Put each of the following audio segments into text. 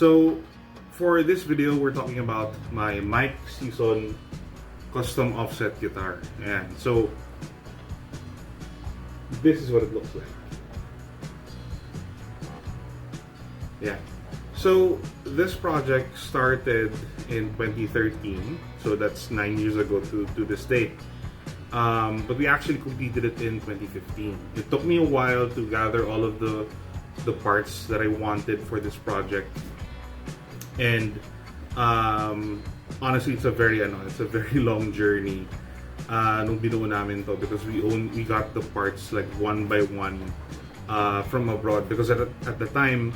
So for this video, we're talking about my MicSis custom offset guitar. And so this is what it looks like. Yeah. So this project started in 2013, so that's 9 years ago to this date. But we actually completed it in 2015. It took me a while to gather all of the parts that I wanted for this project, and honestly, it's a very long journey. Nung binuo namin to, because we got the parts like one by one from abroad, because at the time,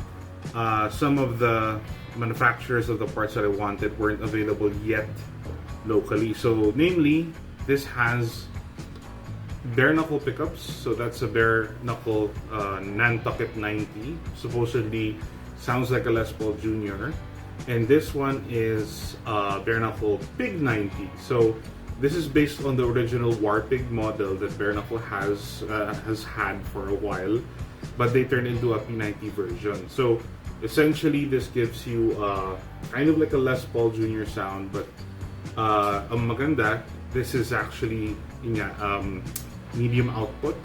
some of the manufacturers of the parts that I wanted weren't available yet locally. So namely, this has bare knuckle pickups. So that's a bare knuckle Nantucket 90. Supposedly sounds like a Les Paul Jr. And this one is bare knuckle Pig 90. So this is based on the original Warpig model that bare knuckle has had for a while, but they turned into a P90 version. So essentially, this gives you kind of like a Les Paul Jr. sound, but ang maganda, this is actually medium output,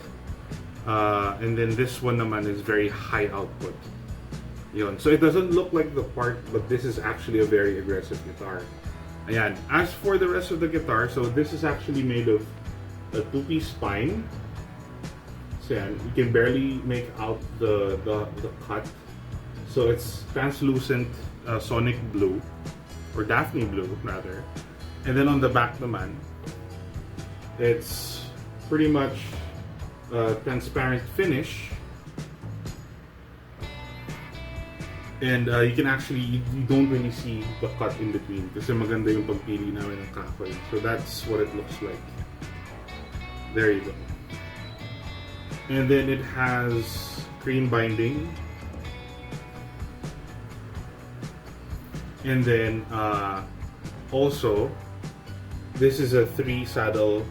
and then this one naman is very high output. Yun. So it doesn't look like the part, but this is actually a very aggressive guitar. Ayan. As for the rest of the guitar, so this is actually made of a two-piece spine. So yan, you can barely make out the cut. So it's translucent sonic blue, or Daphne blue rather. And then on the back naman, it's pretty much transparent finish. And you can actually, you don't really see the cut in between kasi maganda yung pagpili namin ng kahoy. So that's what it looks like. There you go. And then it has cream binding. And then also, this is a 3-saddle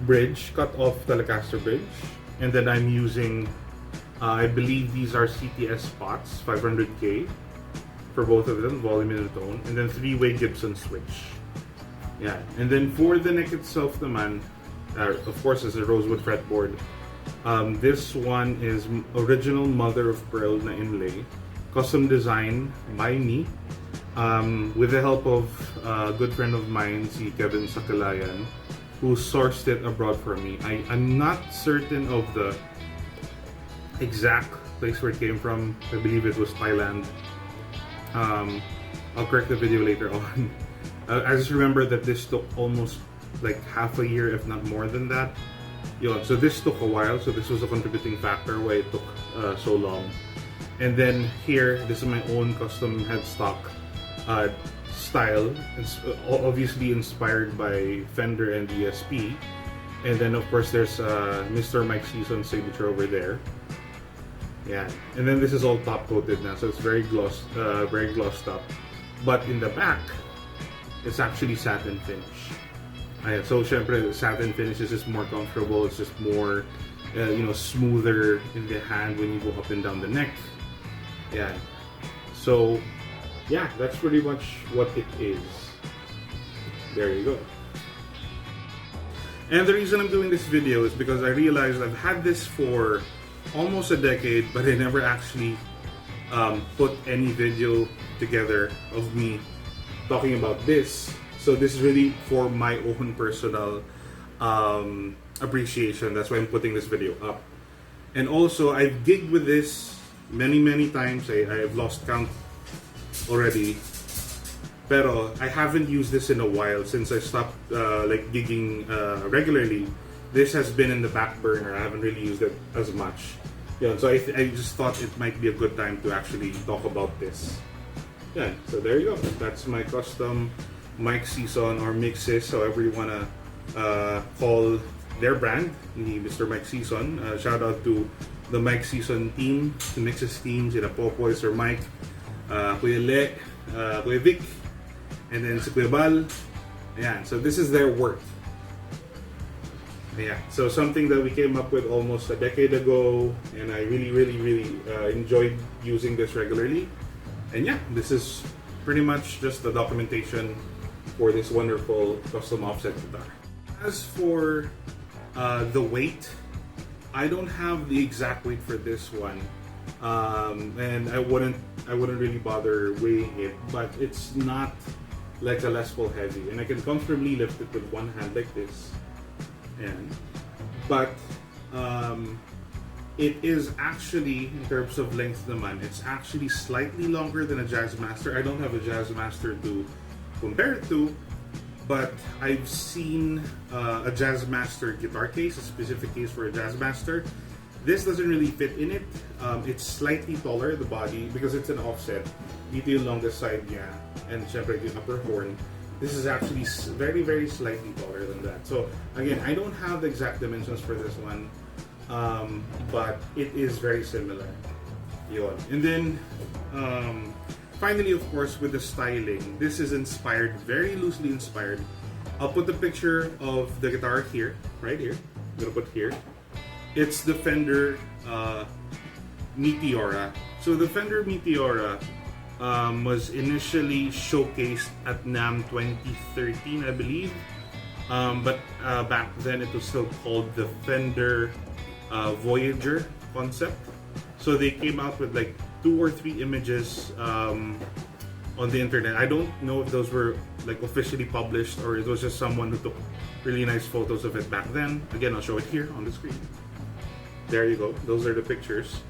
bridge, cut off Telecaster bridge. And then I'm using, I believe these are CTS spots, 500K for both of them, volume and tone. And then 3-way Gibson switch. Yeah. And then for the neck itself naman, of course, is a rosewood fretboard. This one is original mother of pearl na inlay, custom design by me, with the help of a good friend of mine, si Kevin Sakalayan, who sourced it abroad for me. I'm not certain of the exact place where it came from. I believe it was Thailand. I'll correct the video later on. I just remember that this took almost like half a year, if not more than that. So this took a while, so this was a contributing factor why it took so long. And then here, this is my own custom headstock style. It's obviously inspired by Fender and ESP. And then of course there's Mr. MicSis signature over there. Yeah, and then this is all top coated now, so it's very glossed up. But in the back, it's actually satin finish. Ayan, so syempre, satin finish is just more comfortable. It's just more, smoother in the hand when you go up and down the neck. Yeah. So, yeah, that's pretty much what it is. There you go. And the reason I'm doing this video is because I realized I've had this for almost a decade, but I never actually put any video together of me talking about this. So this is really for my own personal appreciation. That's why I'm putting this video up. And also, I've gigged with this many times. I've lost count already. Pero I haven't used this in a while since I stopped gigging regularly. This has been in the back burner. I haven't really used it as much. Yeah, so I just thought it might be a good time to actually talk about this. Yeah, so there you go. That's my custom MicSis or MicSis, however you wanna call their brand, Mr. MicSis. Shout out to the MicSis team, the MicSis team, sila Popoy, Sir Mike, Kuya Le, Kuya Vic, and then si Kuya Bal. Ayan, so this is their work. Yeah, so something that we came up with almost a decade ago, and I really enjoyed using this regularly. And yeah, this is pretty much just the documentation for this wonderful custom offset guitar. As for the weight, I don't have the exact weight for this one, and I wouldn't really bother weighing it, but it's not like a Les Paul heavy, and I can comfortably lift it with one hand like this. But it is actually, in terms of length naman, it's actually slightly longer than a Jazzmaster. I don't have a Jazzmaster to compare it to, but I've seen a Jazzmaster guitar case, a specific case for a Jazzmaster. This doesn't really fit in it. It's slightly taller, the body, because it's an offset. Dito yung longest side niya, and syempre yung upper horn. This is actually very, very slightly taller than that. So again, I don't have the exact dimensions for this one, but it is very similar. Yun. And then, finally, of course, with the styling, this is inspired, very loosely inspired. I'll put the picture of the guitar here, right here. I'm gonna put here. It's the Fender Meteora. So the Fender Meteora was initially showcased at NAMM 2013, I believe. But back then it was still called the Fender Voyager concept. So they came out with like 2 or 3 images on the internet. I don't know if those were like officially published or it was just someone who took really nice photos of it back then. Again, I'll show it here on the screen. There you go. Those are the pictures.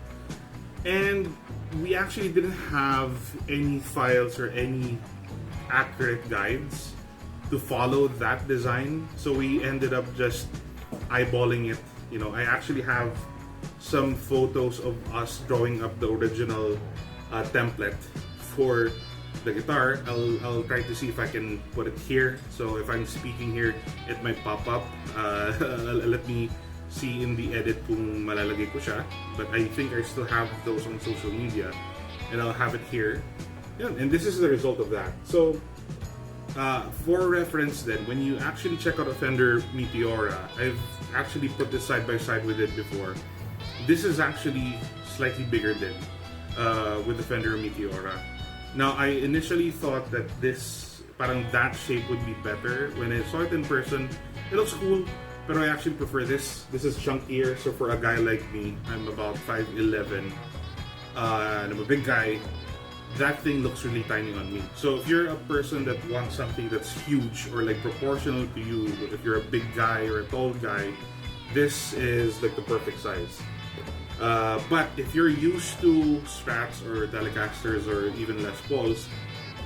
And we actually didn't have any files or any accurate guides to follow that design. So we ended up just eyeballing it. You know, I actually have some photos of us drawing up the original template for the guitar. I'll try to see if I can put it here. So if I'm speaking here, it might pop up. Let me see in the edit kung malalagay ko siya. But I think I still have those on social media. And I'll have it here. Yeah, and this is the result of that. So for reference then, when you actually check out a Fender Meteora, I've actually put this side by side with it before. This is actually slightly bigger than with the Fender Meteora. Now, I initially thought that this, parang that shape would be better. When I saw it in person, it looks cool, but I actually prefer this. This is chunkier, so for a guy like me, I'm about 5'11", and I'm a big guy, that thing looks really tiny on me. So if you're a person that wants something that's huge or like proportional to you, if you're a big guy or a tall guy, this is like the perfect size. But if you're used to Strats or Telecasters or even Les Pauls,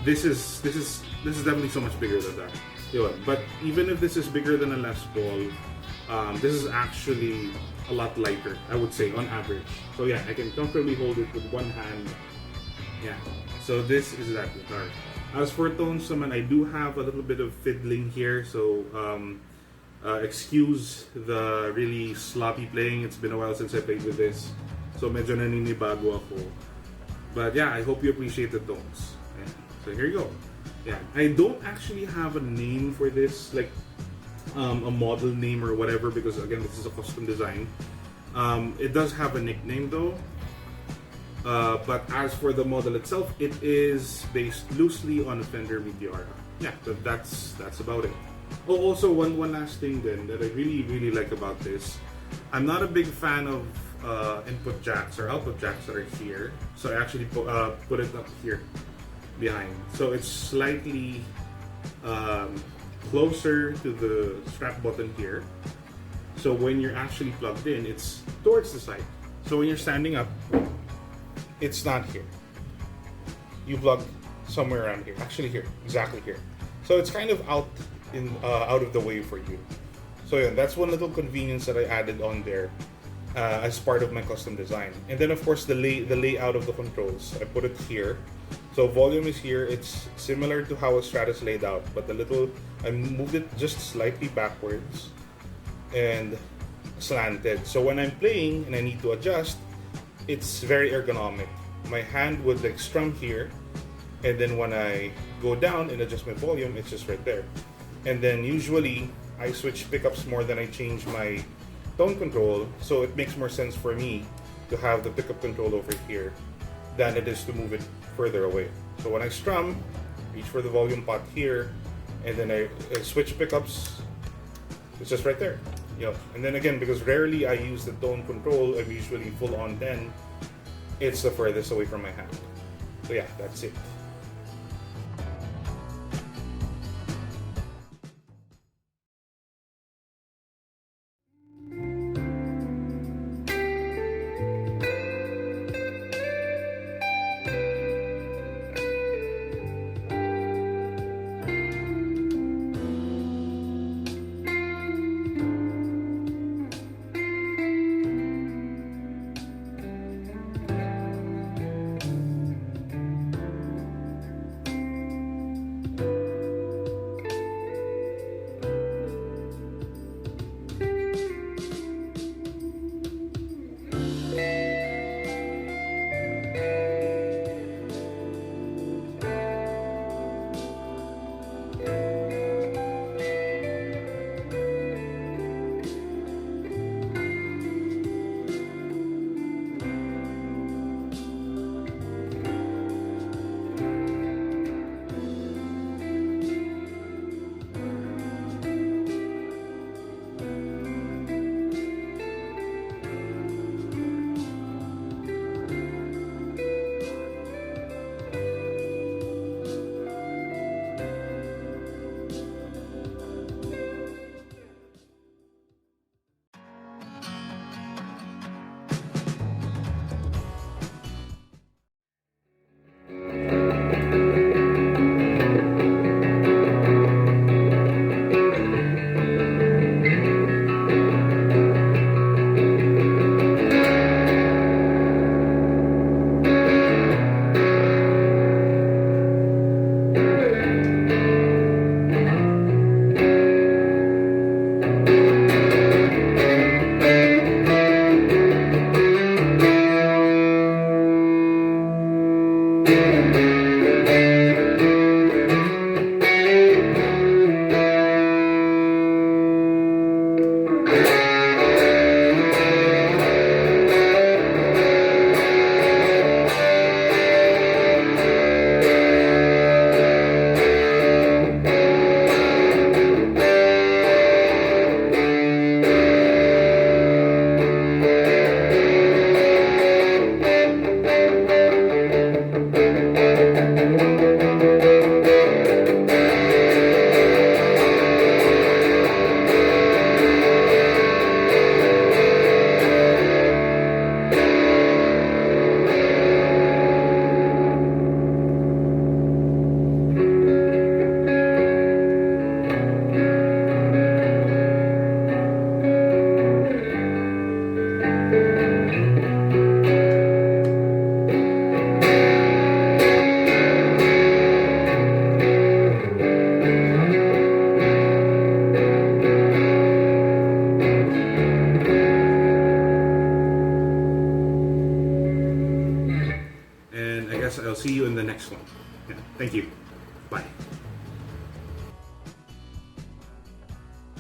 this is definitely so much bigger than that. But even if this is bigger than a Les Paul, this is actually a lot lighter, I would say, on average. So yeah, I can comfortably hold it with one hand. Yeah, so this is that guitar. As for tones naman, I do have a little bit of fiddling here, so excuse the really sloppy playing. It's been a while since I played with this, so medyo naninibago ako. But yeah, I hope you appreciate the tones. Yeah. So here you go. Yeah, I don't actually have a name for this, like a model name or whatever, because again, this is a custom design. It does have a nickname though. But as for the model itself, it is based loosely on a Fender Meteora. Yeah, but that's about it. Oh, also one last thing then that I really like about this. I'm not a big fan of input jacks or output jacks that are here, so I actually put it up here behind. So it's slightly closer to the strap button here. So when you're actually plugged in, it's towards the side. So when you're standing up, it's not here. You plug somewhere around here. Actually here, exactly here. So it's kind of out of the way for you. So yeah, that's one little convenience that I added on there as part of my custom design. And then of course the layout of the controls. I put it here. So volume is here. It's similar to how a Strat is laid out, but I moved it just slightly backwards and slanted. So when I'm playing and I need to adjust, it's very ergonomic. My hand would like strum here, and then when I go down and adjust my volume, it's just right there. And then usually I switch pickups more than I change my tone control, so it makes more sense for me to have the pickup control over here than it is to move it further away. So when I strum, reach for the volume pot here, and then I switch pickups. It's just right there. And then again, because rarely I use the tone control, I'm usually full on 10. It's the furthest away from my hand. So yeah, that's it. I'll see you in the next one. Yeah, thank you. Bye.